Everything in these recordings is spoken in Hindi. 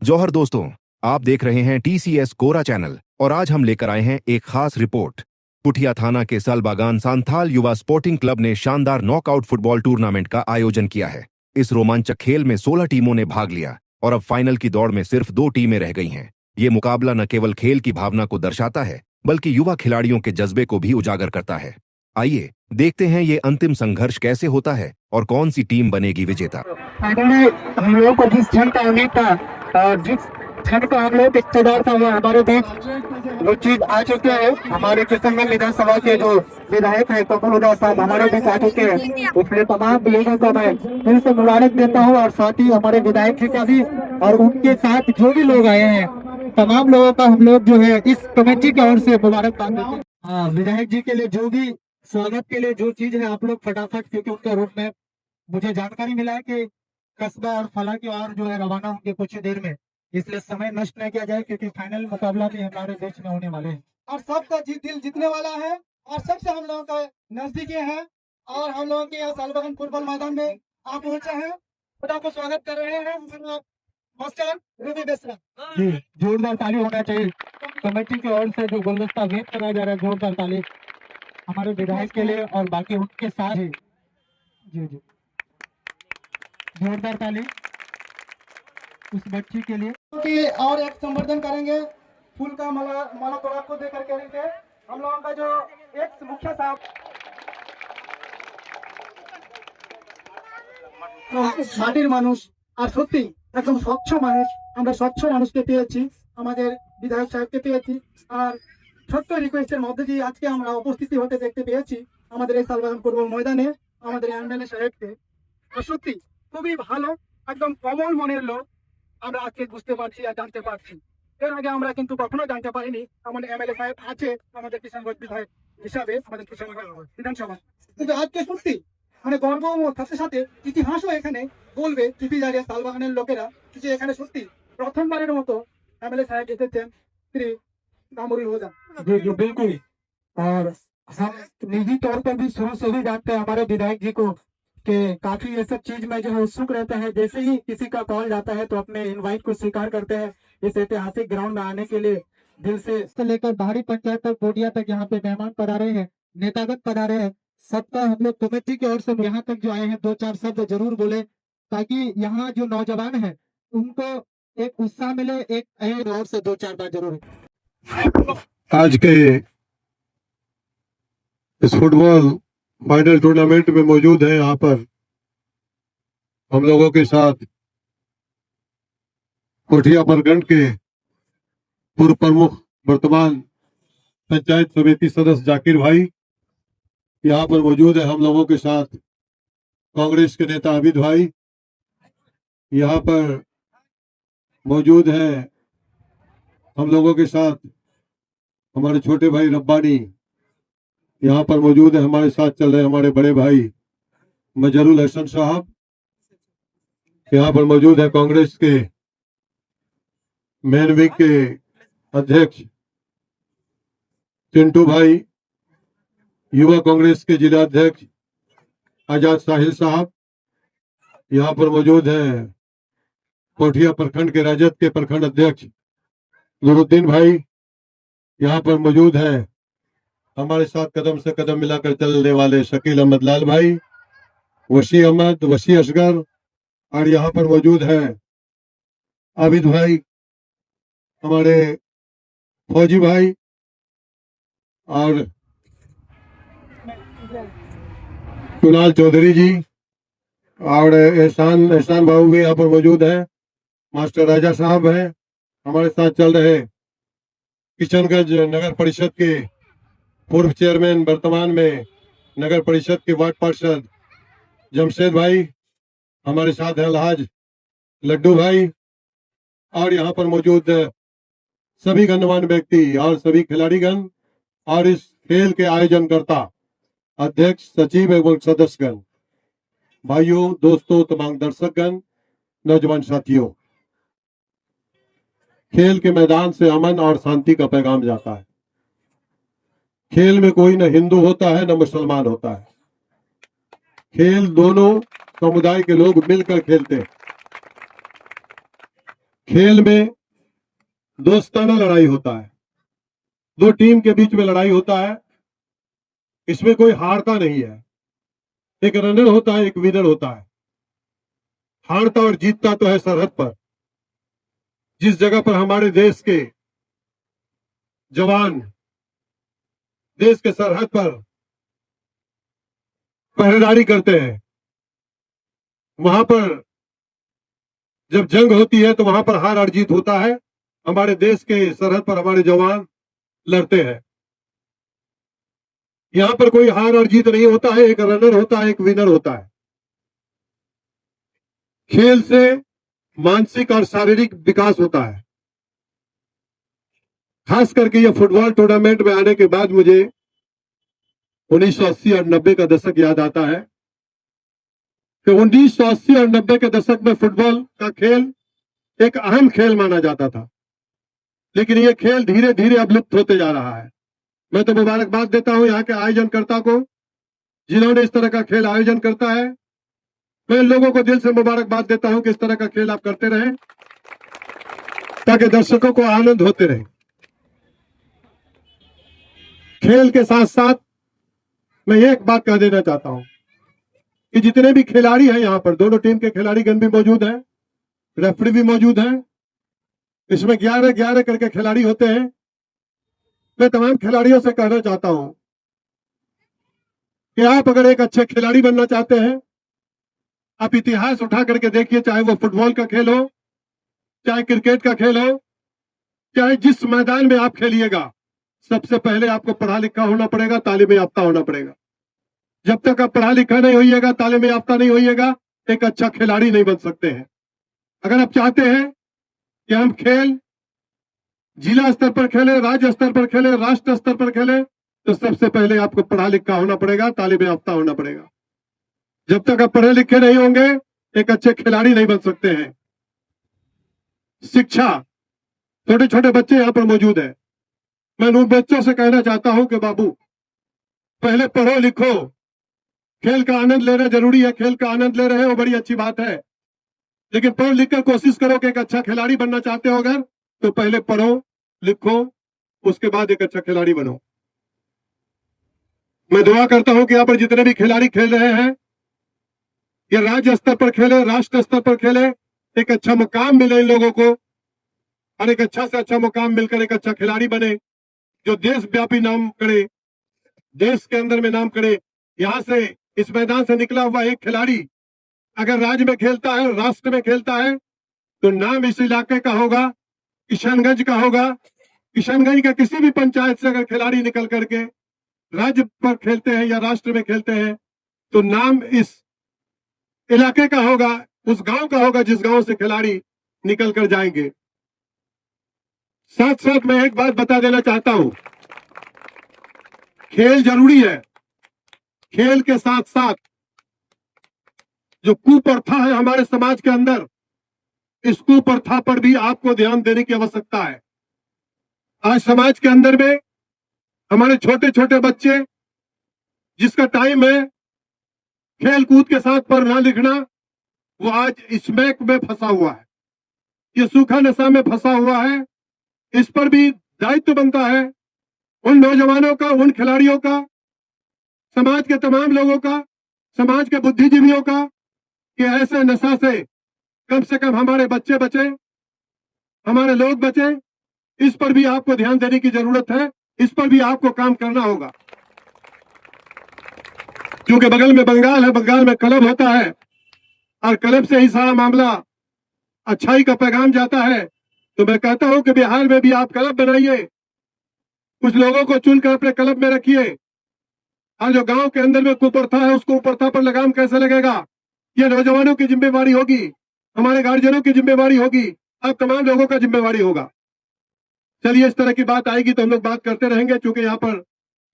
जौहर दोस्तों, आप देख रहे हैं TCS कोरा चैनल और आज हम लेकर आए हैं एक खास रिपोर्ट। पुठिया थाना के सालबागान सांथाल युवा स्पोर्टिंग क्लब ने शानदार नॉकआउट फुटबॉल टूर्नामेंट का आयोजन किया है। इस रोमांचक खेल में 16 टीमों ने भाग लिया और अब फाइनल की दौड़ में सिर्फ 2 टीमें रह गई हैं। ये मुकाबला न केवल खेल की भावना को दर्शाता है बल्कि युवा खिलाड़ियों के जज्बे को भी उजागर करता है। आइए देखते हैं ये अंतिम संघर्ष कैसे होता है और कौन सी टीम बनेगी विजेता। हम लोग को जिस क्षण का उम्मीद था और जिस क्षण का हम लोग इक़्तिदार था वो हमारे बीच वो चीज आ चुके हैं। हमारे किशनगंज विधानसभा के जो विधायक है कपूर उदा साहब हमारे बीच आ चुके हैं। इसलिए तमाम लोगों को मैं फिर से मुबारक देता हूँ और साथ ही हमारे विधायक जी का भी और उनके साथ जो भी लोग आए हैं तमाम लोगों का हम लोग जो है इस कमेटी की ओर से मुबारकबाद देते हैं। हाँ, विधायक जी के लिए जो भी स्वागत के लिए जो चीज है आप लोग फटाफट, क्योंकि उनके रूप में मुझे जानकारी मिला है कि कस्बा और फला की ओर जो है रवाना होंगे कुछ ही देर में, इसलिए समय नष्ट न किया जाए क्योंकि फाइनल मुकाबला भी हमारे देश में होने वाले हैं और सबका दिल जीतने वाला है और सबसे हम लोगों का नजदीकी है और हम लोगों के यहाँ सालबागान फुटबॉल मैदान में आप पहुंचे हैं। खुदा को स्वागत कर रहे हैं मास्टर रूबी बेसरा जी। जोरदार ताली होना चाहिए कमेटी की ओर से जो गुलदस्ता भेंट कराया जा रहा है। जोरदार ताली हमारे विधायक के लिए और बाकी उनके साथ जी जी जी जोरदार ताली उस बच्ची के लिए और एक संवर्धन करेंगे। फूल का माला तो आपको देकर करेंगे। हम लोगों का जो एक मुखिया साहब মাটির মানুষ আর সত্যি একদম স্বচ্ছ মানুষ, আমরা স্বচ্ছ মানুষকে পেয়েছি, আমাদের বিধায়ক সাহেবকে পেয়েছি আর ছোট্ট রিকোয়েস্টের মধ্যে দিয়ে আজকে আমরা উপস্থিতি হতে দেখতে পেয়েছি আমাদের এই সালবাগান ফুটবল ময়দানে আমাদের এমএলএ সাহেবকে। সত্যি খুবই ভালো, একদম কমল মনের লোক আমরা আজকে বুঝতে পারছি আর জানতে পারছি। এর আগে আমরা কিন্তু কখনো জানতে পারিনি আমাদের এমএলএ সাহেব আছে আমাদের কিষানগঞ্জ বিধায়ক হিসাবে আমাদের কিষানগঞ্জ বিধানসভা। কিন্তু আজকে সত্যি মানে গর্ব সাথে সাথে ইতিহাসও এখানে বলবে টিপিদারিয়া সালবাগানের লোকেরা যে এখানে সত্যি প্রথমবারের মতো एमएलए साहब এসেছেন श्री दामुरी होजा। जी जी बिल्कुल, और हम निजी तौर पर भी शुरू से ही जानते हैं हमारे विधायक जी को कि काफी ये सब चीज में जो है उत्सुक रहते हैं। जैसे ही किसी का कॉल जाता है तो अपने इनवाइट को स्वीकार करते हैं इस ऐतिहासिक ग्राउंड में आने के लिए। दिल से लेकर बाहरी पंचायत तक बोटिया तक यहाँ पे मेहमान पधारे हैं, नेतागत पधारे हैं, सबका हम लोग कमेटी की ओर से यहाँ तक जो आए हैं 2-4 शब्द जरूर बोले ताकि यहाँ जो नौजवान है उनको एक उत्साह मिले। एक और से 2-4 बात जरूर। आज के इस फुटबॉल फाइनल टूर्नामेंट में मौजूद है। यहाँ पर हम लोगों के साथ कोठिया प्रखंड के पूर्व प्रमुख वर्तमान पंचायत समिति सदस्य जाकिर भाई यहाँ पर मौजूद है। हम लोगों के साथ कांग्रेस के नेता आबिद भाई यहाँ पर मौजूद है। हम लोगों के साथ हमारे छोटे भाई रब्बानी यहाँ पर मौजूद है। हमारे साथ चल रहे हमारे बड़े भाई मजरुल हसन साहब यहाँ पर मौजूद है। कांग्रेस के मेन विंग के अध्यक्ष चिंटू भाई, युवा कांग्रेस के जिला अध्यक्ष आजाद साहिल साहब यहाँ पर मौजूद है। कोठिया प्रखंड के राजद के प्रखंड अध्यक्ष नूरुद्दीन भाई यहाँ पर मौजूद है। हमारे साथ कदम से कदम मिलाकर चलने वाले शकील अहमद लाल भाई, वसी अहमद, वसी असगर और यहाँ पर मौजूद है आबिद भाई, हमारे फौजी भाई और कुणाल चौधरी जी और एहसान बाबू भी यहाँ पर मौजूद है। मास्टर राजा साहब हैं हमारे साथ चल रहे। किशनगंज नगर परिषद के पूर्व चेयरमैन, वर्तमान में नगर परिषद के वार्ड पार्षद जमशेद भाई हमारे साथ है। अलहाज लड्डू भाई और यहाँ पर मौजूद सभी गणमान्य व्यक्ति और सभी खिलाड़ीगण और इस खेल के आयोजनकर्ता, अध्यक्ष, सचिव एवं सदस्यगण, भाइयों, दोस्तों, तमाम दर्शकगण, नौजवान साथियों, खेल के मैदान से अमन और शांति का पैगाम जाता है। खेल में कोई न हिंदू होता है न मुसलमान होता है। खेल दोनों समुदाय के लोग मिलकर खेलते हैं। खेल में दोस्ताना लड़ाई होता है, दो टीम के बीच में लड़ाई होता है। इसमें कोई हारता नहीं है, एक रनर होता है, एक विनर होता है। हारता और जीतता तो है सरहद पर। जिस जगह पर हमारे देश के जवान देश के सरहद पर पहरेदारी करते हैं, वहां पर जब जंग होती है तो वहां पर हार और जीत होता है। हमारे देश के सरहद पर हमारे जवान लड़ते हैं। यहां पर कोई हार और जीत नहीं होता है, एक रनर होता है, एक विनर होता है। खेल से मानसिक और शारीरिक विकास होता है। खास करके ये फुटबॉल टूर्नामेंट में आने के बाद मुझे 1980 और 90 का दशक याद आता है कि 1980 और 90 के दशक में फुटबॉल का खेल एक अहम खेल माना जाता था, लेकिन ये खेल धीरे धीरे अब लुप्त होते जा रहा है। मैं तो मुबारकबाद देता हूं यहाँ के आयोजनकर्ता को, जिन्होंने इस तरह का खेल आयोजन करता है। मैं इन लोगों को दिल से मुबारकबाद देता हूं कि इस तरह का खेल आप करते रहें, ताकि दर्शकों को आनंद होते रहे। खेल के साथ साथ मैं एक बात कह देना चाहता हूं कि जितने भी खिलाड़ी हैं यहाँ पर, दोनों टीम के खिलाड़ीगण भी मौजूद हैं, रेफरी भी मौजूद हैं। इसमें 11-11 करके खिलाड़ी होते हैं। मैं तमाम खिलाड़ियों से कहना चाहता हूं कि आप अगर एक अच्छे खिलाड़ी बनना चाहते हैं, आप इतिहास उठा करके देखिए, चाहे वो फुटबॉल का खेल हो, चाहे क्रिकेट का खेल हो, चाहे जिस मैदान में आप खेलिएगा, सबसे पहले आपको पढ़ा लिखा होना पड़ेगा, तालीम याफ्ता होना पड़ेगा। जब तक आप पढ़ा लिखा नहीं होइएगा, तालीम याफ्ता नहीं होइएगा, एक अच्छा खिलाड़ी नहीं बन सकते हैं। अगर आप चाहते हैं कि हम खेल जिला स्तर पर खेले, राज्य स्तर पर खेले, राष्ट्र स्तर पर खेले, तो सबसे पहले आपको पढ़ा लिखा होना पड़ेगा, तालीम याफ्ता होना पड़ेगा। जब तक आप पढ़े लिखे नहीं होंगे, एक अच्छे खिलाड़ी नहीं बन सकते हैं। शिक्षा, छोटे छोटे बच्चे यहाँ पर मौजूद हैं। मैं उन बच्चों से कहना चाहता हूं कि बाबू, पहले पढ़ो लिखो, खेल का आनंद लेना जरूरी है। खेल का आनंद ले रहे हो, बड़ी अच्छी बात है, लेकिन पढ़ लिख कर कोशिश करो कि एक अच्छा खिलाड़ी बनना चाहते हो अगर, तो पहले पढ़ो लिखो, उसके बाद एक अच्छा खिलाड़ी बनो। मैं दुआ करता हूं कि यहाँ पर जितने भी खिलाड़ी खेल रहे हैं, ये राज्य स्तर पर खेले, राष्ट्र स्तर पर खेले, एक अच्छा मुकाम मिले इन लोगों को, और एक अच्छा से अच्छा मुकाम मिलकर एक अच्छा खिलाड़ी बने, जो देशव्यापी नाम करे, देश के अंदर में नाम करे। यहाँ से, इस मैदान से निकला हुआ एक खिलाड़ी अगर राज्य में खेलता है, राष्ट्र में खेलता है, तो नाम इस इलाके का होगा, किशनगंज का होगा। किशनगंज के किसी भी पंचायत से अगर खिलाड़ी निकल करके राज्य पर खेलते हैं या राष्ट्र में खेलते हैं, तो नाम इस इलाके का होगा, उस गांव का होगा जिस गांव से खिलाड़ी निकल कर जाएंगे। साथ साथ मैं एक बात बता देना चाहता हूं, खेल जरूरी है, खेल के साथ साथ जो कुप्रथा है हमारे समाज के अंदर, इस कुप्रथा पर भी आपको ध्यान देने की आवश्यकता है। आज समाज के अंदर में हमारे छोटे छोटे बच्चे, जिसका टाइम है खेल कूद के साथ पढ़ना लिखना, वो आज स्मैक में फंसा हुआ है, ये सूखा नशा में फंसा हुआ है। इस पर भी दायित्व बनता है उन नौजवानों का, उन खिलाड़ियों का, समाज के तमाम लोगों का, समाज के बुद्धिजीवियों का, कि ऐसे नशा से कम हमारे बच्चे बचे, हमारे लोग बचे। इस पर भी आपको ध्यान देने की जरूरत है, इस पर भी आपको काम करना होगा। क्योंकि बगल में बंगाल है, बंगाल में क्लब होता है, और क्लब से ही सारा मामला अच्छाई का पैगाम जाता है। तो मैं कहता हूं कि बिहार में भी आप क्लब बनाइए, कुछ लोगों को चुनकर अपने क्लब में रखिए, और जो गांव के अंदर में कुप्रथा है, उसको कुप्रथा पर लगाम कैसे लगेगा, ये नौजवानों की जिम्मेवारी होगी, हमारे गार्जियनों की जिम्मेवारी होगी, अब तमाम लोगों का जिम्मेवारी होगा। चलिए, इस तरह की बात आएगी तो हम लोग बात करते रहेंगे, क्योंकि यहाँ पर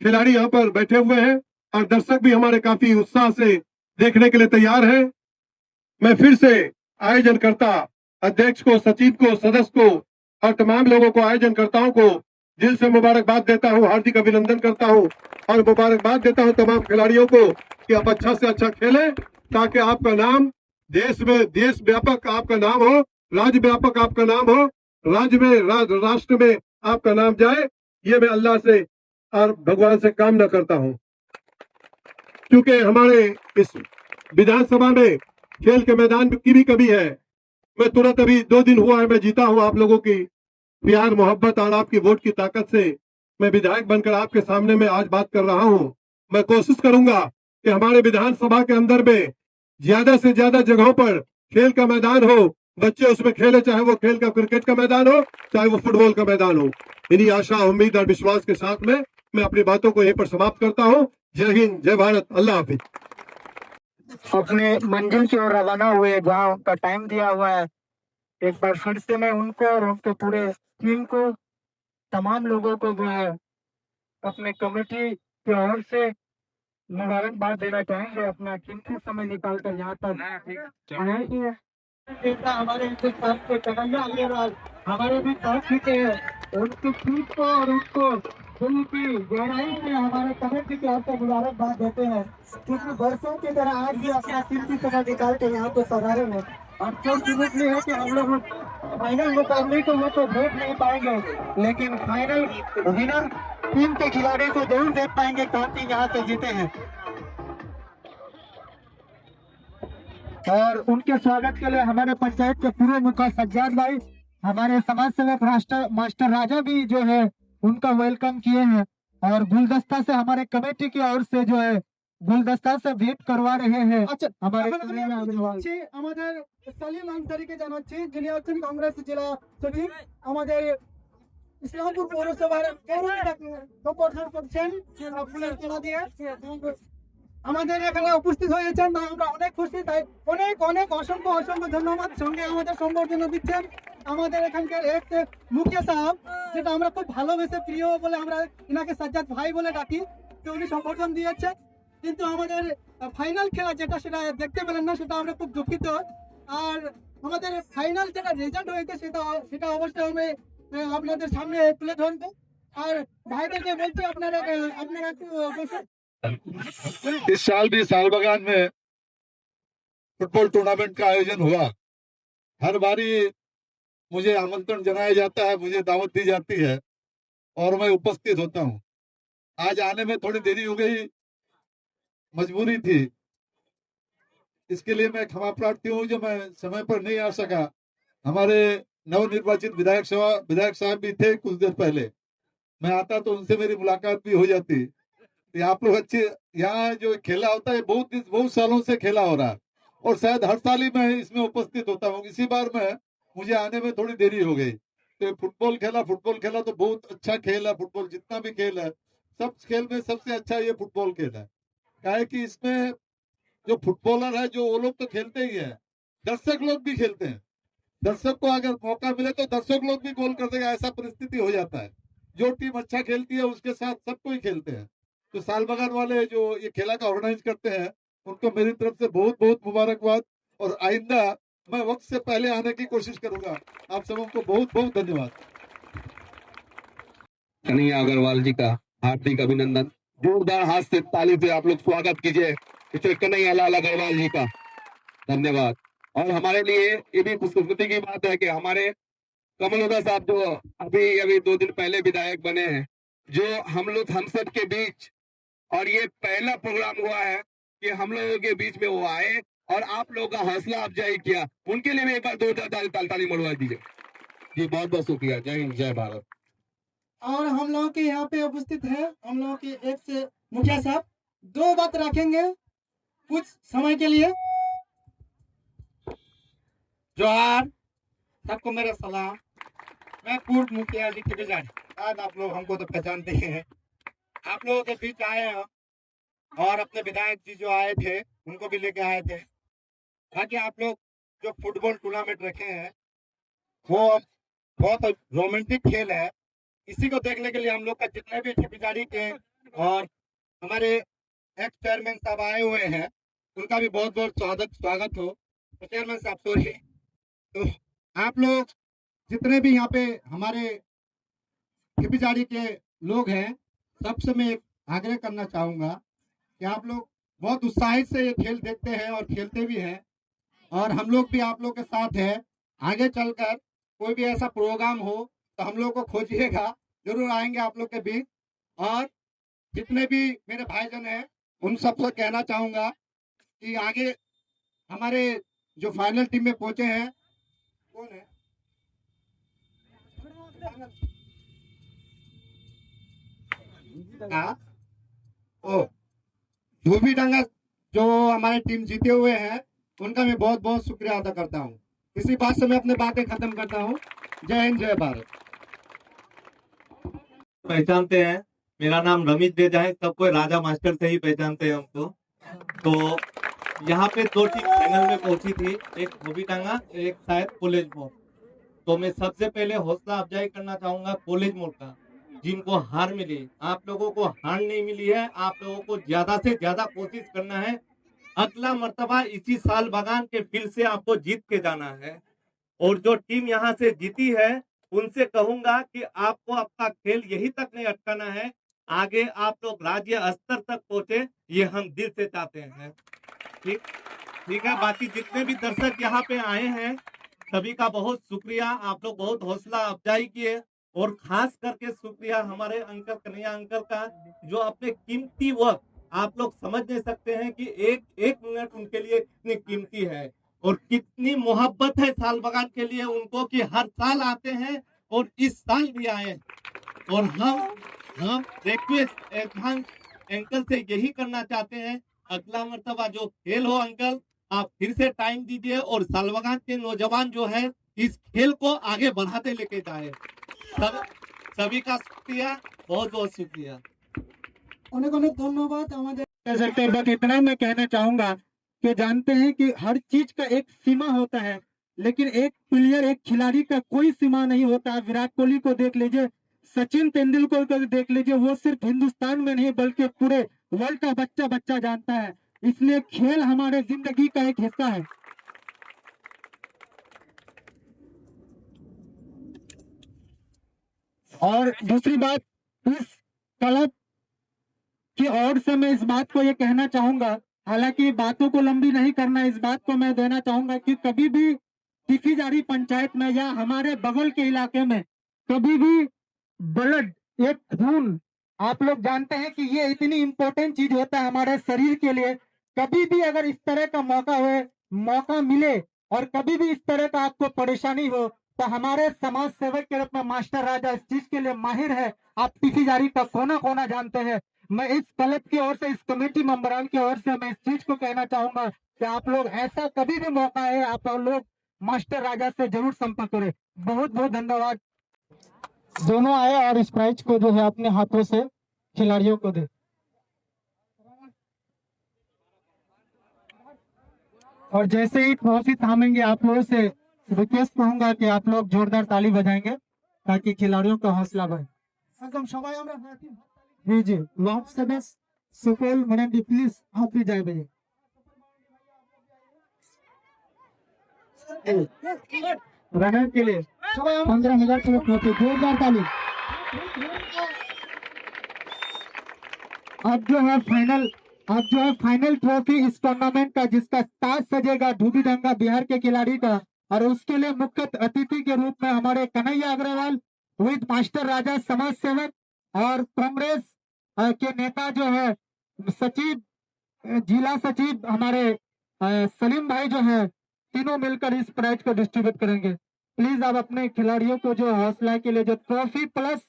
खिलाड़ी यहाँ पर बैठे हुए हैं और दर्शक भी हमारे काफी उत्साह से देखने के लिए तैयार हैं। मैं फिर से आयोजनकर्ता, अध्यक्ष को, सचिव को, सदस्य को और तमाम लोगों को, आयोजनकर्ताओं को दिल से मुबारकबाद देता हूँ, हार्दिक अभिनंदन करता हूँ, और मुबारकबाद देता हूँ तमाम खिलाड़ियों को कि आप अच्छा से अच्छा खेलें, ताकि आपका नाम देश में, देश व्यापक आपका नाम हो, राज्य व्यापक आपका नाम हो, राज्य में राष्ट्र में आपका नाम जाए, ये मैं अल्लाह से और भगवान से कामना करता हूँ। क्योंकि हमारे इस विधानसभा में खेल के मैदान की भी कमी है। मैं तुरंत अभी 2 दिन हुआ है मैं जीता हूँ आप लोगों की प्यार मोहब्बत और आपकी वोट की ताकत से मैं विधायक बनकर आपके सामने में आज बात कर रहा हूँ। मैं कोशिश करूंगा कि हमारे विधानसभा के अंदर में ज्यादा से ज्यादा जगहों पर खेल का मैदान हो, बच्चे उसमें खेले, चाहे वो खेल का क्रिकेट का मैदान हो, चाहे वो फुटबॉल का मैदान हो। इन्हीं आशा उम्मीद और विश्वास के साथ में मैं अपनी बातों को यहीं पर समाप्त करता हूँ। जय हिंद, जय भारत, अल्लाह हाफिज। अपने मंजिल की ओर रवाना हुए जहाँ उनका टाइम दिया हुआ है, एक बार फिर से मैं उनको और उनके पूरे टीम को, तमाम लोगों को जो है अपने कमेटी की ओर से मुबारकबाद देना चाहेंगे। अपना कीमती समय निकाल कर यहाँ तक आए हैं। नेता हमारे हिंदुस्तान के कन्हैया अग्रवाल हमारे भी साथ ही हैं। उनकी पीठ को और उनको दिल की गहराई से हमारे कमेटी की ओर से मुबारकबाद देते हैं, क्योंकि वर्षों की तरह आज भी अपना कीमती समय निकाल के यहाँ पे पधारे हैं। और जो सीमितली है कि हम लोग फाइनल मुकाबले को वो तो देख नहीं पाएंगे, लेकिन फाइनल विनर टीम के खिलाड़ी को जरूर देख पाएंगे कौन सी यहाँ से जीते हैं। और उनके स्वागत के लिए हमारे पंचायत के पूर्व मुखिया सज्जाद भाई, हमारे समाज सेवक मास्टर राजा भी जो है उनका वेलकम किए हैं। और गुलदस्ता से हमारे कमेटी की ओर से जो है गुलदस्ता से भेंट करवा रहे हैं हमारे আমাদের সালিম আনসারিকে জানাচ্ছি, যিনি হচ্ছেন কংগ্রেস জেলা সচিব, আমাদের ইসলামপুর পৌরসভার সম্বোধন করছেন ফুলের তোড়া দিয়ে। আমাদের এখানে উপস্থিত হয়েছেন, আমরা অনেক খুশি, তাই অনেক অনেক অসংখ্য অসংখ্য ধন্যবাদ। সঙ্গে আমাদের সম্বর্ধনা দিচ্ছেন আমাদের এখানকার এক মুখিয়া সাহেব, যেটা আমরা খুব ভালোবেসে প্রিয় বলে আমরা ইনাকে সাজ্জাদ ভাই বলে ডাকি, তো উনি সম্বর্ধন দিয়েছে। কিন্তু আমাদের ফাইনাল খেলা যেটা সেটা দেখতে পেলেন না, সেটা আমরা খুব দুঃখিত। আর আমাদের ফাইনাল যেটা রেজাল্ট হয়েছে সেটা অবশ্যই আমি আপনাদের সামনে তুলে ধরবো। আর ভাইদেরকে বলছি আপনারা একটু বসে। इस साल भी सालबगान में फुटबॉल टूर्नामेंट का आयोजन हुआ। हर बारी मुझे आमंत्रण जनाया जाता है, मुझे दावत दी जाती है और मैं उपस्थित होता हूं। आज आने में थोड़ी देरी हो गई, मजबूरी थी, इसके लिए मैं क्षमा प्रार्थी हूं जो मैं समय पर नहीं आ सका। हमारे नवनिर्वाचित विधायक साहब भी थे कुछ देर पहले, मैं आता तो उनसे मेरी मुलाकात भी हो जाती। आप लोग अच्छे, यहाँ जो खेला होता है बहुत सालों से खेला हो रहा है और शायद हर साल ही मैं इसमें उपस्थित होता हूँ। इसी बार में मुझे आने में थोड़ी देरी हो गई। तो फुटबॉल खेला तो बहुत अच्छा खेल है। फुटबॉल जितना भी खेल है, सब खेल में सबसे अच्छा ये फुटबॉल खेल है। क्या है कि इसमें जो फुटबॉलर है जो वो लोग तो खेलते ही है, दर्शक लोग भी खेलते हैं। दर्शक को अगर मौका मिले तो दर्शक लोग भी गोल कर देगा, ऐसा परिस्थिति हो जाता है। जो टीम अच्छा खेलती है उसके साथ सबको ही खेलते हैं। तो सालबगान वाले जो ये खेला का ऑर्गेनाइज करते हैं उनको मेरी तरफ से बहुत बहुत मुबारकबाद, और आइंदा मैं वक्त से पहले आने की कोशिश करूंगा। आप सबों को बहुत बहुत धन्यवाद। कन्हैया अग्रवाल जी का हार्दिक अभिनंदन। जोरदार हाथ से ताली से आप लोग स्वागत कीजिए मिस्टर कन्हैया लाल अग्रवाल जी का। धन्यवाद। और हमारे लिए ये भी खुशकिस्मती की बात है कि हमारे कमलदा साहब जो अभी 2 दिन पहले विधायक बने हैं, जो हम सब के बीच, और ये पहला प्रोग्राम हुआ है कि हम लोगों के बीच में वो आए और आप लोगों का हौसला अफजाई किया। उनके लिए भी एक बार 2 ताली मरवा दीजिए जी। बहुत बहुत शुक्रिया। जय हिंद, जय भारत। और हम लोगों के यहाँ पे उपस्थित है हम लोगों के एक से मुखिया साहब 2 बात रखेंगे कुछ समय के लिए। जोहार, सबको मेरा सलाम। मैं पूर्व मुखिया जी के जान, शायद आप लोग हमको तो पहचानते हैं। आप लोगों के बीच आए हैं और अपने विधायक जी जो आए थे उनको भी लेके आए थे, ताकि आप लोग जो फुटबॉल टूर्नामेंट रखे हैं वो बहुत रोमांटिक खेल है। इसी को देखने के लिए हम लोग का जितने भी ठेकेदारी के और हमारे एक्स चेयरमैन साहब आए हुए हैं, उनका भी बहुत बहुत स्वागत हो। तो चेयरमैन साहब सॉरी, तो आप लोग जितने भी यहाँ पे हमारे ठेकेदारी के लोग हैं, सबसे मैं एक आग्रह करना चाहूँगा कि आप लोग बहुत उत्साहित से ये खेल देखते हैं और खेलते भी हैं, और हम लोग भी आप लोग के साथ हैं। आगे चलकर कोई भी ऐसा प्रोग्राम हो तो हम लोग को खोजिएगा, जरूर आएंगे आप लोग के बीच। और जितने भी मेरे भाईजन हैं उन सबसे कहना चाहूंगा कि आगे हमारे जो फाइनल टीम में पहुंचे हैं, कौन है? हाँ, ओ धोबी डांगा जो हमारी टीम जीते हुए हैं, उनका मैं बहुत बहुत शुक्रिया अदा करता हूँ। इसी बात से मैं अपनी बातें खत्म करता हूँ। जय हिंद, जय भारत। पहचानते हैं, मेरा नाम रमेश देजा है, सब कोई राजा मास्टर से ही पहचानते हैं हमको। तो यहाँ पे 2 टीम फाइनल में पहुंची थी, एक धोबी टांगा, एक शायद कॉलेज मोड़। तो मैं सबसे पहले हौसला अफजाई करना चाहूंगा कॉलेज मोड़ का, जिनको हार मिली। आप लोगों को हार नहीं मिली है, आप लोगों को ज्यादा से ज्यादा कोशिश करना है। अगला मर्तबा इसी साल बागान के फील्ड से आपको जीत के जाना है। और जो टीम यहाँ से जीती है उनसे कहूंगा कि आपको आपका खेल यही तक नहीं अटकाना है, आगे आप लोग राज्य स्तर तक पहुंचे, ये हम दिल से चाहते हैं। ठीक है। बाकी जितने भी दर्शक यहाँ पे आए हैं सभी का बहुत शुक्रिया, आप लोग बहुत हौसला अफजाई किए। और खास करके शुक्रिया हमारे अंकल कन्हैया अंकल का, जो अपने कीमती वक्त, आप लोग समझ नहीं सकते हैं कि एक मिनट उनके लिए कितनी कीमती है और कितनी मोहब्बत है साल बगान के लिए उनको, कि हर साल आते हैं और इस साल भी आए। और हम रिक्वेस्ट अंकल से यही करना चाहते हैं, अगला मर्तबा जो खेल हो अंकल, आप फिर से टाइम दीजिए और सालबगान के नौजवान जो है इस खेल को आगे बढ़ाते लेके जाए। सभी का शुक्रिया, बहुत बहुत शुक्रिया। অনেক অনেক ধন্যবাদ। আমাদের कह सकते हैं, बस इतना मैं कहना चाहूंगा कि जानते हैं कि हर चीज का एक सीमा होता है, लेकिन एक प्लेयर, एक खिलाड़ी का कोई सीमा नहीं होता। विराट कोहली को देख लीजिए, सचिन तेंदुलकर को देख लीजिए, वो सिर्फ हिंदुस्तान में नहीं बल्कि पूरे वर्ल्ड का बच्चा बच्चा जानता है। इसलिए खेल हमारे जिंदगी का एक हिस्सा है। और दूसरी बात, इस क्लब की ओर से मैं इस बात को ये कहना चाहूंगा, हालांकि बातों को लंबी नहीं करना, इस बात को मैं देना चाहूंगा कि कभी भी टिफीजारी पंचायत में या हमारे बगल के इलाके में कभी भी ब्लड, एक खून, आप लोग जानते हैं कि ये इतनी इंपॉर्टेंट चीज होता है हमारे शरीर के लिए। कभी भी अगर इस तरह का मौका मिले और कभी भी इस तरह का आपको परेशानी हो, तो हमारे समाज सेवक के रूप में मास्टर राजा इस चीज के लिए माहिर है। आप टिफीजारी का कोना कोना जानते हैं। मैं इस क्लब की ओर से, इस कमेटी मेंबरान की ओर से मैं इस चीज को कहना चाहूंगा कि आप लोग ऐसा कभी भी मौका है, आप लोग मास्टर राजा से जरूर संपर्क करें। बहुत बहुत धन्यवाद। दोनों आए और इस प्राइज को जो है अपने हाथों से खिलाड़ियों को दे। और जैसे ही ट्रॉफी थामेंगे, आप लोगों से रिक्वेस्ट कहूंगा कि आप लोग जोरदार ताली बजाएंगे ताकि खिलाड़ियों का हौसला बढ़े। एकदम सबाई আমরা जी जी लॉन्ग सर्विस सुपौल मनेंडी, प्लीज आप भी जाए भैया। रनर के लिए 15,000 की ट्रॉफी, जोरदार ताली। अब जो है फाइनल ट्रॉफी इस टूर्नामेंट का, जिसका ताज सजेगा धोबी डांगा बिहार के खिलाड़ी का, और उसके लिए मुख्य अतिथि के रूप में हमारे कन्हैया अग्रवाल विद मास्टर राजा समाज सेवक और कांग्रेस के नेता जो है सचिव, जिला सचिव हमारे सलीम भाई जो है, तीनों मिलकर इस प्राइज को डिस्ट्रीब्यूट करेंगे। प्लीज आप अपने खिलाड़ियों को जो हौसला के लिए जो ट्रॉफी प्लस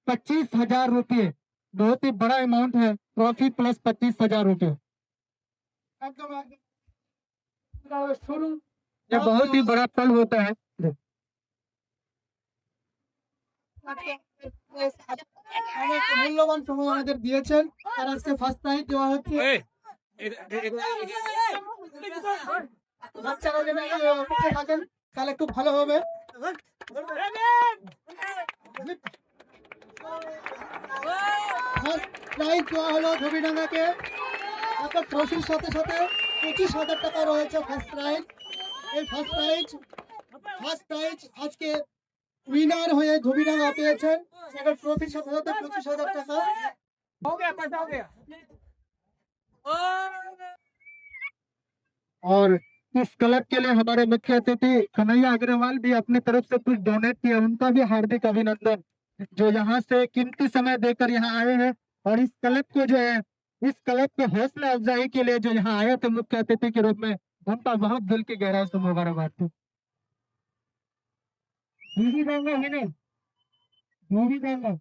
25,000 रुपये, बहुत ही बड़ा अमाउंट है, ट्रॉफी प्लस 25,000 रुपये, ये बहुत ही बड़ा पल होता है। মূল্যবান সময় আমাদের দিয়েছেন, আর আজকে ফার্স্ট প্রাইজ দেওয়া হচ্ছে। বাচ্চারা যদি অপেক্ষা থাকেন তাহলে একটু ভালো হবে। ফার্স্ট প্রাইজ দেওয়া হলো ধোবিডাঙ্গাকে, আপনার ট্রফির সাথে সাথে 25,000 টাকা রয়েছে ফার্স্ট প্রাইজ। এই ফার্স্ট প্রাইজ আজকে উইনার হয়ে ধোবিডাঙ্গা পেয়েছেন, সেটা ট্রফির সাথে সাথে 25,000 টাকা। और इस क्लब के लिए हमारे मुख्य अतिथि कन्हैया अग्रवाल भी अपनी तरफ से कुछ डोनेट किया, उनका भी हार्दिक अभिनंदन, जो यहाँ से कीमती समय देकर यहाँ आए हैं और इस क्लब को जो है, इस क्लब के हौसला अफजाई के लिए जो यहाँ आए थे मुख्य अतिथि के रूप में, उनका बहुत दिल की गहराई से मुबारकबाद थी। दीदी देंगे ही नहीं, दीदी देंगे।